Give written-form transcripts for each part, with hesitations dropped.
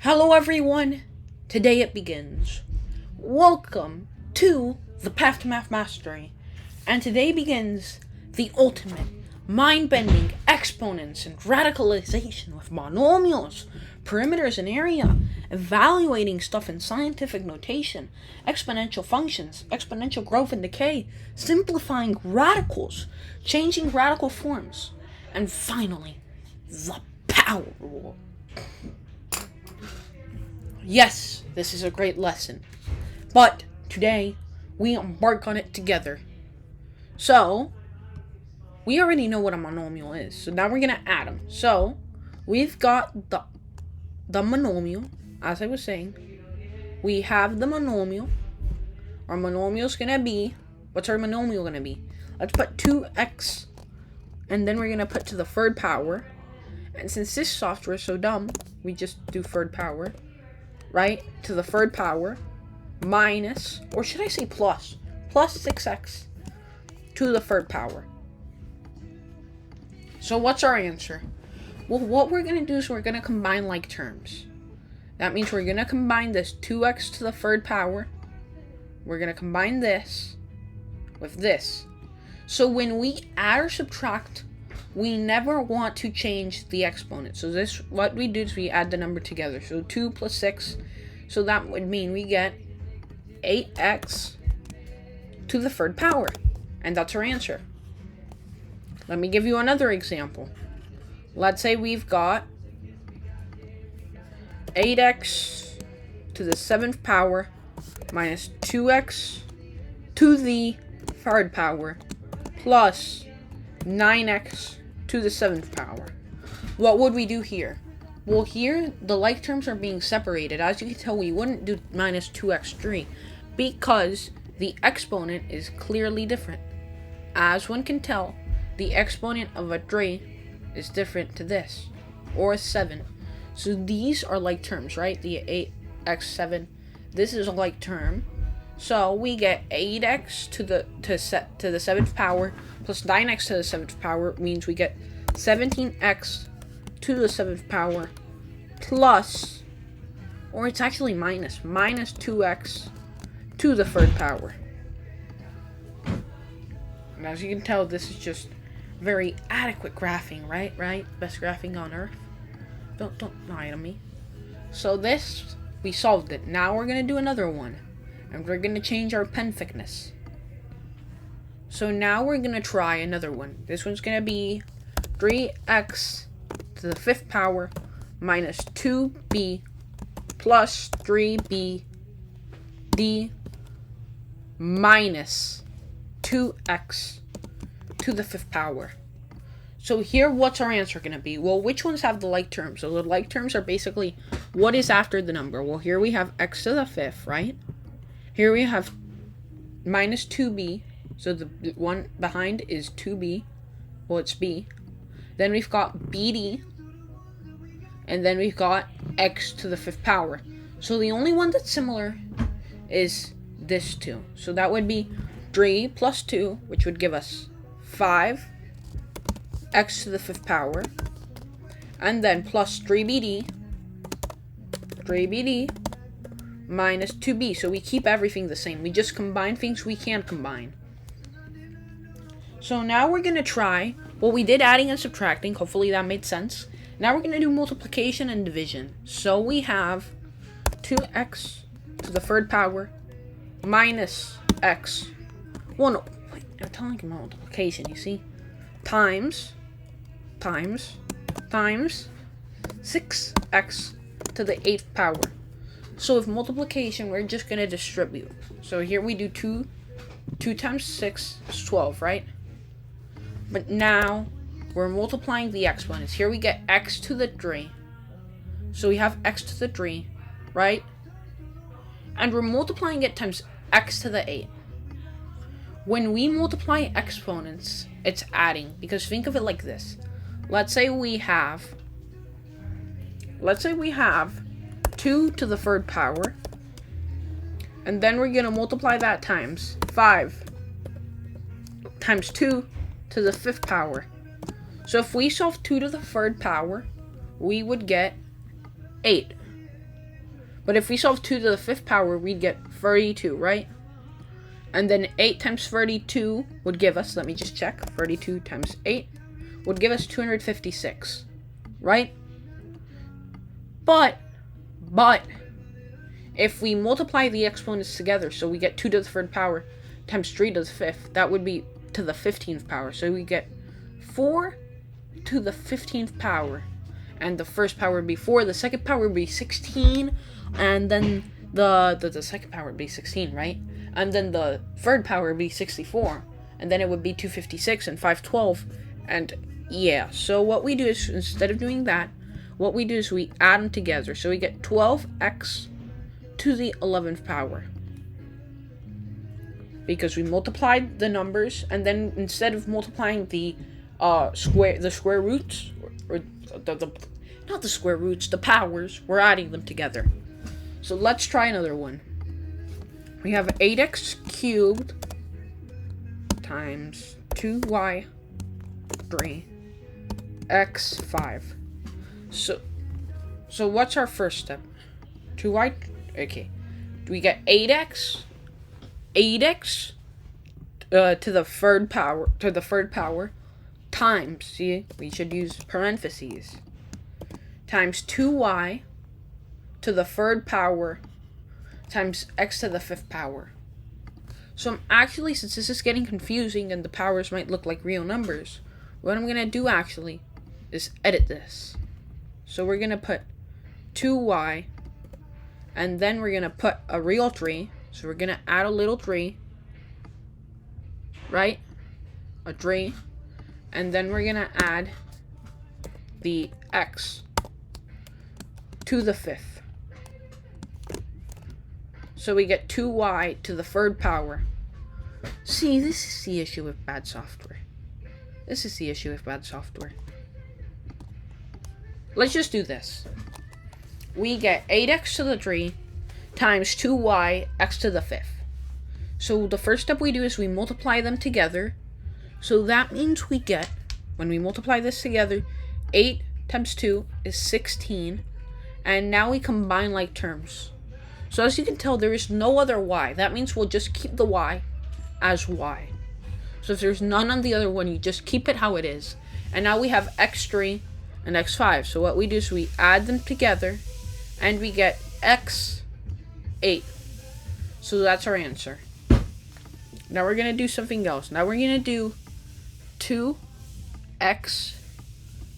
Hello everyone! Today it begins. Welcome to the Path to Math Mastery. And today begins the ultimate, mind-bending exponents and radicalization with monomials, perimeters and area, evaluating stuff in scientific notation, exponential functions, exponential growth and decay, simplifying radicals, changing radical forms, and finally, the power rule. Yes, this is a great lesson, but today we embark on it together. So, we already know what a monomial is, so now we're going to add them. So, we've got the monomial, as I was saying. We have the monomial. Our monomial is going to be, what's our monomial going to be? Let's put 2x, and then we're going to put to the third power. And since this software is so dumb, we just do third power. Right, to the third power, minus, or should I say plus 6x to the third power. So what's our answer? Well, what we're going to do is we're going to combine like terms. That means we're going to combine this 2x to the third power. We're going to combine this with this. So when we add or subtract, we never want to change the exponent. So this, what we do is we add the number together. So 2 plus 6. So that would mean we get 8x to the third power. And that's our answer. Let me give you another example. Let's say we've got 8x to the 7th power minus 2x to the third power plus 9x to the 7th power. What would we do here? Well, here the like terms are being separated. As you can tell, we wouldn't do minus 2x3 because the exponent is clearly different. As one can tell, the exponent of a 3 is different to this, or a 7. So these are like terms, right? The 8x7, this is a like term. So we get 8x to the 7th power plus 9x to the 7th power means we get 17x to the 7th power plus, or it's actually minus 2x to the third power. And as you can tell, this is just very adequate graphing, right? Best graphing on earth. Don't lie to me. So this, we solved it. Now we're going to do another one. And we're going to change our pen thickness. So now we're going to try another one. This one's going to be 3x to the 5th power minus 2b plus 3b d minus 2x to the 5th power. So here, what's our answer going to be? Well, which ones have the like terms? So the like terms are basically what is after the number. Well, here we have x to the 5th, right? Here we have minus 2b. So the one behind is 2b. Well, it's b. Then we've got bd. And then we've got x to the 5th power. So the only one that's similar is this 2. So that would be 3 plus 2, which would give us 5 x to the 5th power. And then plus 3bd minus 2b. So we keep everything the same. We just combine things we can combine. So now we're going to try, well, we did adding and subtracting. Hopefully that made sense. Now we're going to do multiplication and division. So we have 2x to the 3rd power minus x. Well, no, wait, I'm telling you multiplication, you see? Times 6x to the 8th power. So with multiplication, we're just going to distribute. So here we do 2 times 6 is 12, right? But now we're multiplying the exponents. Here we get x to the 3. So we have x to the 3, right? And we're multiplying it times x to the 8. When we multiply exponents, it's adding. Because think of it like this. Let's say we have 2 to the 3rd power. And then we're going to multiply that times 5 times 2 to the 5th power. So if we solve 2 to the 3rd power, we would get 8. But if we solve 2 to the 5th power, we'd get 32, right? And then 8 times 32 would give us, let me just check, 32 times 8 would give us 256, right? But, if we multiply the exponents together, so we get 2 to the 3rd power times 3 to the 5th, that would be to the 15th power. So we get 4 to the 15th power. And the first power would be 4, the second power would be 16, and then the second power would be 16, right? And then the third power would be 64, and then it would be 256 and 512, and yeah. So what we do is, instead of doing that, what we do is we add them together. So we get 12x to the 11th power. Because we multiplied the numbers, and then instead of multiplying the square roots, or not the square roots, the powers, we're adding them together. So let's try another one. We have 8x cubed times 2y 3x5. So what's our first step? 2y, okay. We get 8x to the third power times, see, we should use parentheses, times 2y to the third power times x to the 5th power. So I'm actually, since this is getting confusing and the powers might look like real numbers, what I'm going to do actually is edit this. So we're going to put 2y, and then we're going to put a real 3. So we're going to add a little 3, right? A 3. And then we're going to add the x to the 5th. So we get 2y to the 3rd power. See, this is the issue with bad software. Let's just do this. We get 8x to the 3 times 2y x to the 5th. So the first step we do is we multiply them together. So that means we get, when we multiply this together, 8 times 2 is 16. And now we combine like terms. So as you can tell, there is no other y. That means we'll just keep the y as y. So if there's none on the other one, you just keep it how it is. And now we have x3 and x5. So what we do is we add them together, and we get x8. So that's our answer. Now we're going to do something else. Now we're going to do 2x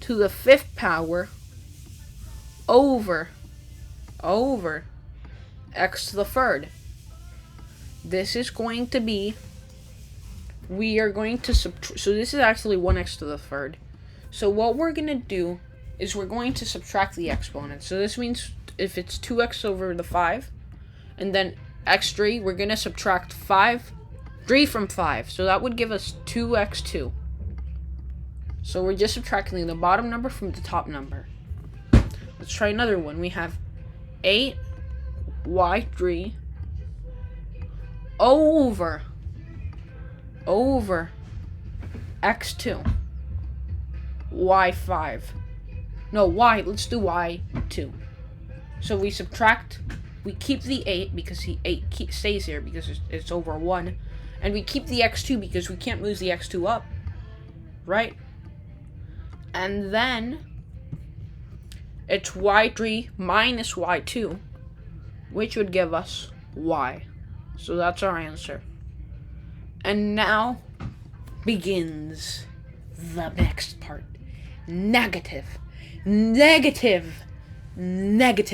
to the 5th power over x to the 3rd. This is going to be, we are going to subtract, so this is actually 1x to the 3rd. So what we're going to do is we're going to subtract the exponents. So this means if it's 2x over the 5, and then x3, we're going to subtract 3 from 5. So that would give us 2x2. So we're just subtracting the bottom number from the top number. Let's try another one. We have 8y3 over x2 y5. No, let's do y2. So we subtract, we keep the 8 because the 8 stays here because it's over 1. And we keep the x2 because we can't move the x2 up. Right? And then it's y3 minus y2, which would give us y. So that's our answer. And now begins the next part. Negative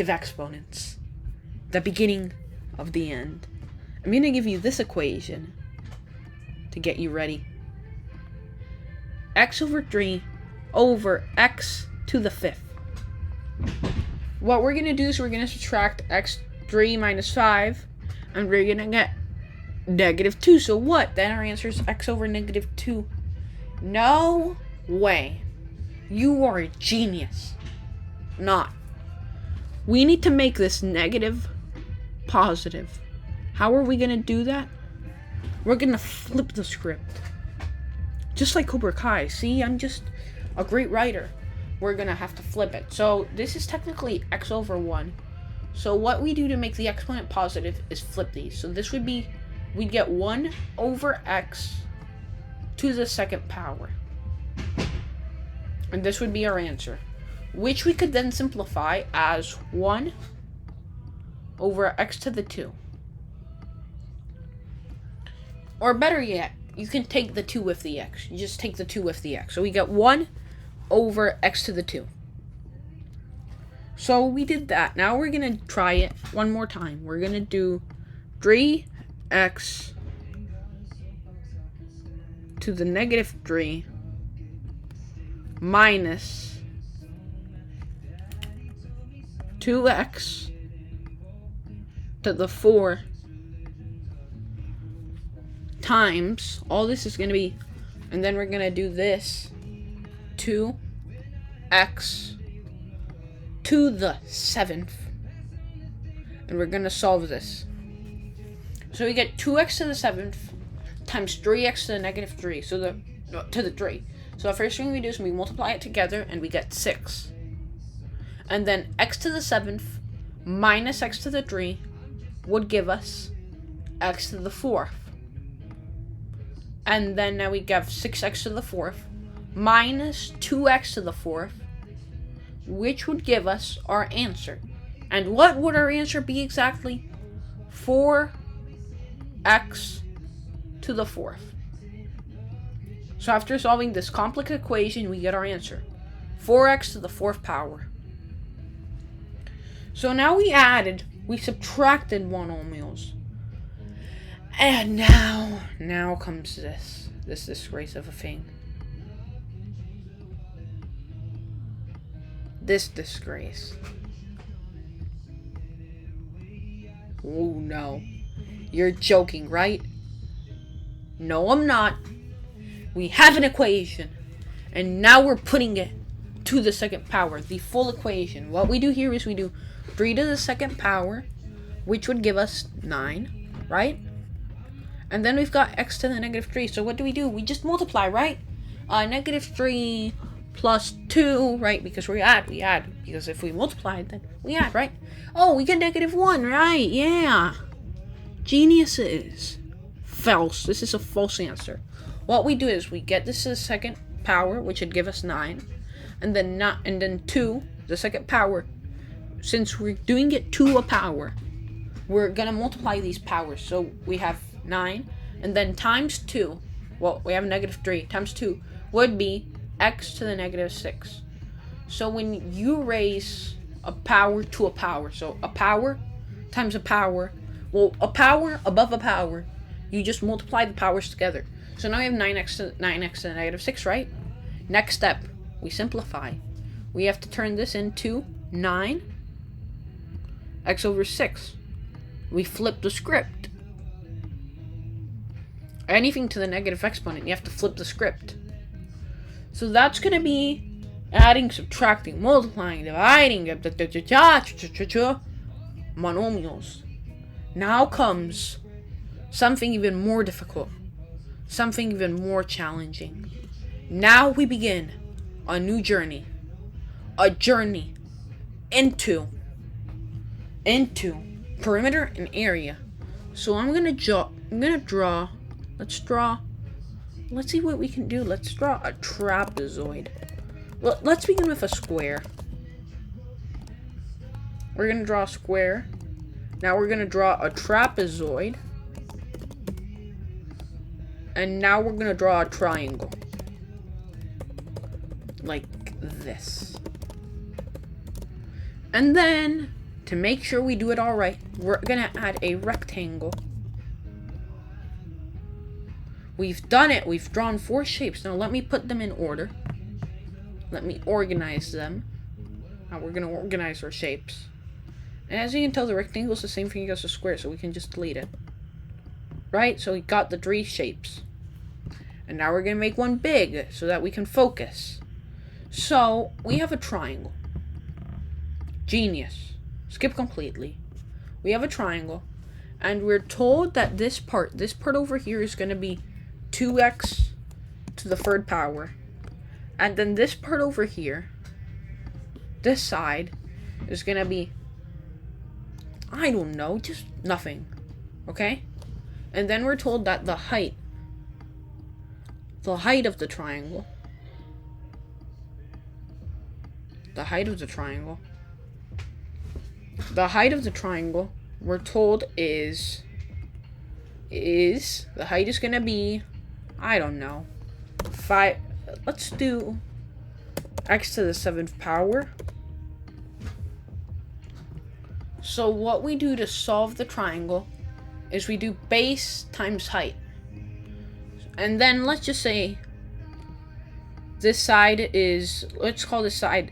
exponents. The beginning of the end. I'm going to give you this equation to get you ready. X over 3 over x to the 5th. What we're going to do is we're going to subtract x3 minus 5, and we're going to get -2. So what? Then our answer is x over -2. No way. You are a genius. Not. We need to make this negative positive. How are we going to do that? We're going to flip the script. Just like Cobra Kai. See, I'm just a great writer. We're going to have to flip it. So this is technically x over 1. So what we do to make the exponent positive is flip these. So this would be, we'd get 1 over x to the second power. And this would be our answer, which we could then simplify as 1 over x to the 2. Or better yet, you can take the 2 with the x. You just take the 2 with the x. So we get 1 over x to the 2. So we did that. Now we're going to try it one more time. We're going to do 3x to the negative 3 minus 2x to the 4 times, all this is going to be, and then we're going to do this, 2x to the 7th, and we're going to solve this. So we get 2x to the 7th times 3x to the negative 3, to the 3. So the first thing we do is we multiply it together, and we get 6. And then x to the 7th minus x to the 3 would give us x to the 4th. And then now we have 6x to the 4th minus 2x to the 4th, which would give us our answer. And what would our answer be exactly? 4x to the 4th. So after solving this complex equation, we get our answer. 4x to the 4th power. So now we subtracted monomials. And now comes this disgrace of a thing. This disgrace. Oh no. You're joking, right? No, I'm not. We have an equation. And now we're putting it to the second power. The full equation. What we do here is we do 3 to the second power, which would give us 9, right? And then we've got x to the negative 3. So what do? We just multiply, right? Negative 3 plus 2, right? Because we add. Because if we multiply, then we add, right? Oh, we get negative 1, right? Yeah. Geniuses. False. This is a false answer. What we do is we get this to the second power, which would give us 9. And then 2, the second power. Since we're doing it to a power, we're going to multiply these powers. So we have 9, and then times 2, well, we have negative 3, times 2 would be x to the negative 6. So when you raise a power to a power, so a power times a power, well, a power above a power, you just multiply the powers together. So now we have 9x to the negative 6, right? Next step, we simplify. We have to turn this into 9x over 6. We flip the script. Anything to the negative exponent, you have to flip the script. So that's going to be adding, subtracting, multiplying, dividing, monomials. Now comes something even more difficult, something even more challenging. Now we begin a new journey, a journey into perimeter and area. So I'm gonna draw. Let's see what we can do. Let's draw a trapezoid. Well, let's begin with a square. We're gonna draw a square. Now we're gonna draw a trapezoid. And now we're gonna draw a triangle. Like this. And then, to make sure we do it all right, we're gonna add a rectangle. We've done it. We've drawn 4 shapes. Now let me put them in order. Let me organize them. Now we're gonna organize our shapes. And as you can tell, the rectangle is the same thing as the square, so we can just delete it. Right? So we got the 3 shapes. And now we're gonna make one big so that we can focus. So we have a triangle. Genius. Skip completely. We have a triangle, and we're told that this part over here is going to be 2x to the 3rd power, and then this part over here, this side, is going to be I don't know, just nothing. Okay? And then we're told that the height of the triangle, we're told is the height is gonna be, I don't know, 5, let's do x to the 7th power. So what we do to solve the triangle is we do base times height. And then let's just say this side is, let's call this side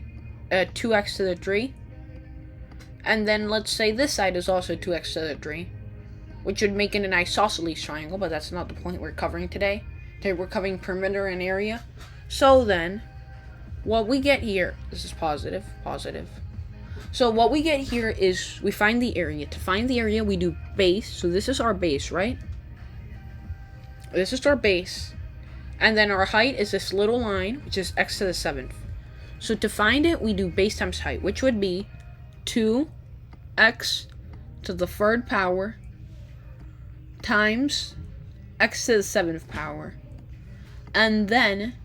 2x to the 3. And then let's say this side is also 2x to the 3, which would make it an isosceles triangle, but that's not the point we're covering today. Today we're covering perimeter and area. So then, what we get here, this is positive. So what we get here is we find the area. To find the area, we do base. So this is our base, right? This is our base. And then our height is this little line, which is x to the 7th. So to find it, we do base times height, which would be 2x to the 3rd power times x to the 7th power. And then,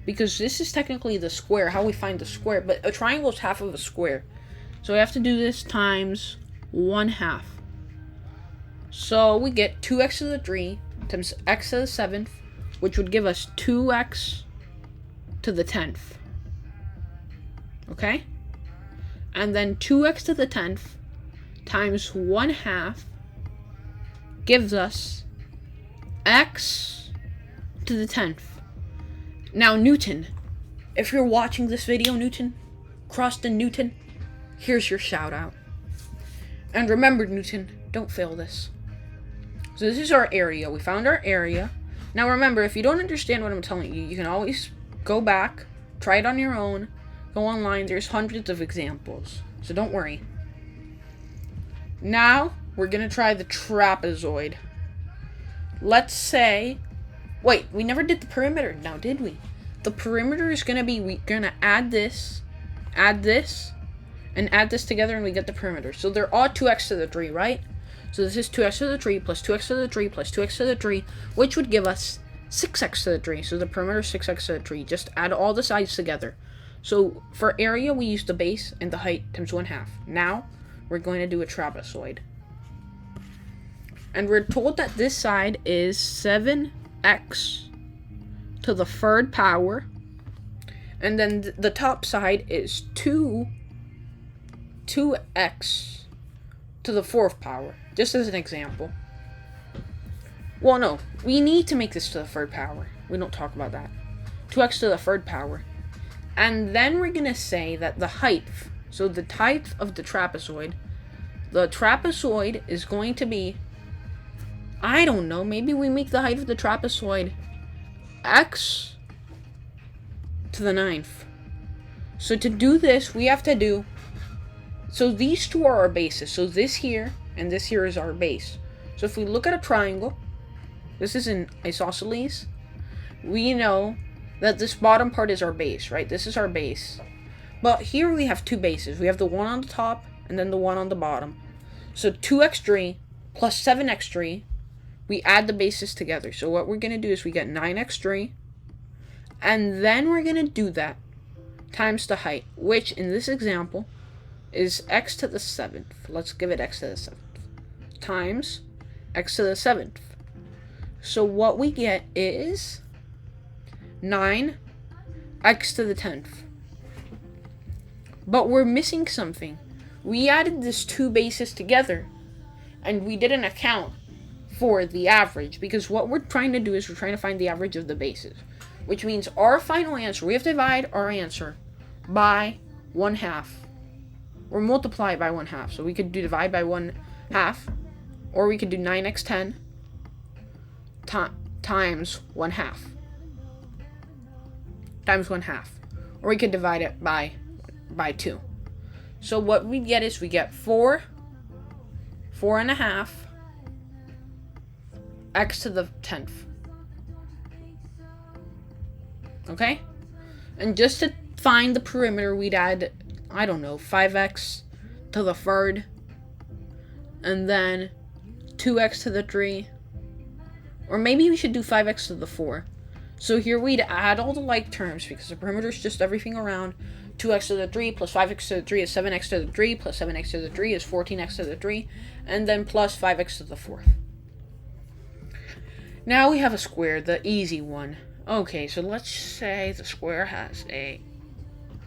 because this is technically the square, how we find the square, but a triangle is half of a square. So we have to do this times 1/2. So we get 2x to the 3 times x to the 7th, which would give us 2x to the 10th. Okay? And then 2x to the 10th times 1/2 gives us x to the 10th. Now, Newton, if you're watching this video, Newton, Croston Newton, here's your shout out. And remember, Newton, don't fail this. So this is our area. We found our area. Now remember, if you don't understand what I'm telling you, you can always go back, try it on your own, go online. There's hundreds of examples. So don't worry. Now, we're going to try the trapezoid. Let's say, wait, we never did the perimeter now, did we? The perimeter is going to be, we're going to add this, and add this together, and we get the perimeter. So they're all 2x to the 3, right? So this is 2x to the 3 plus 2x to the 3 plus 2x to the 3, which would give us 6x to the 3. So the perimeter is 6x to the 3. Just add all the sides together. So for area, we use the base and the height times 1/2. Now, we're going to do a trapezoid. And we're told that this side is 7x to the 3rd power. And then the top side is 2x to the 4th power. Just as an example. Well, no. We need to make this to the 3rd power. We don't talk about that. 2x to the 3rd power. And then we're going to say that the height, so the height of the trapezoid is going to be, I don't know, maybe we make the height of the trapezoid x to the 9th. So to do this, we have to do, so these two are our bases. So this here and this here is our base. So if we look at a triangle, this is an isosceles, we know that this bottom part is our base, right? This is our base. But here we have two bases. We have the one on the top and then the one on the bottom. So 2x3 plus 7x3, we add the bases together. So what we're going to do is we get 9x3, and then we're going to do that times the height, which in this example is x to the 7th. Let's give it x to the 7th. Times x to the 7th. So what we get is 9x to the 10th. But we're missing something. We added these two bases together, and we didn't account for the average, because what we're trying to do is we're trying to find the average of the bases, which means our final answer, we have to divide our answer by 1/2, or multiply it by 1/2. So we could do divide by 1/2, or we could do 9x10 times 1/2. Times 1/2. Or we could divide it by 2. So what we get is we get 4.5 x to the 10th. Okay? And just to find the perimeter, we'd add, I don't know, 5x to the 3rd and then 2x to the 3. Or maybe we should do 5x to the 4. So here we'd add all the like terms, because the perimeter is just everything around. 2x to the 3 plus 5x to the 3 is 7x to the 3 plus 7x to the 3 is 14x to the 3, and then plus 5x to the 4th. Now we have a square, the easy one. Okay, so let's say the square has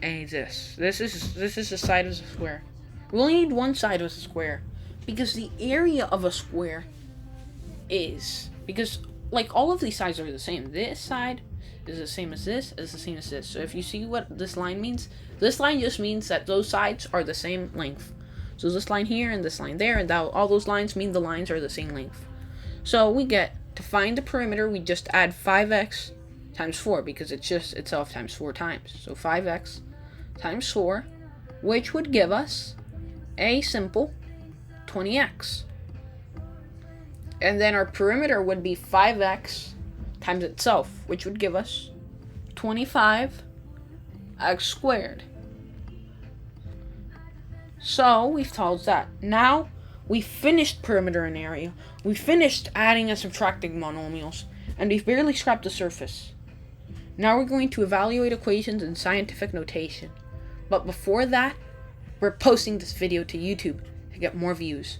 this. This is the side of the square. We only need one side of the square, because the area of a square is, because like all of these sides are the same. This side is the same as this, is the same as this. So if you see what this line means, this line just means that those sides are the same length. So this line here and this line there, and all those lines mean the lines are the same length. So we get, to find the perimeter, we just add 5x times 4, because it's just itself times 4 times. So 5x times 4, which would give us a simple 20x. And then our perimeter would be 5x times itself, which would give us 25x squared. So we've solved that. Now we finished perimeter and area. We finished adding and subtracting monomials, and we've barely scrapped the surface. Now we're going to evaluate equations in scientific notation. But before that, we're posting this video to YouTube to get more views.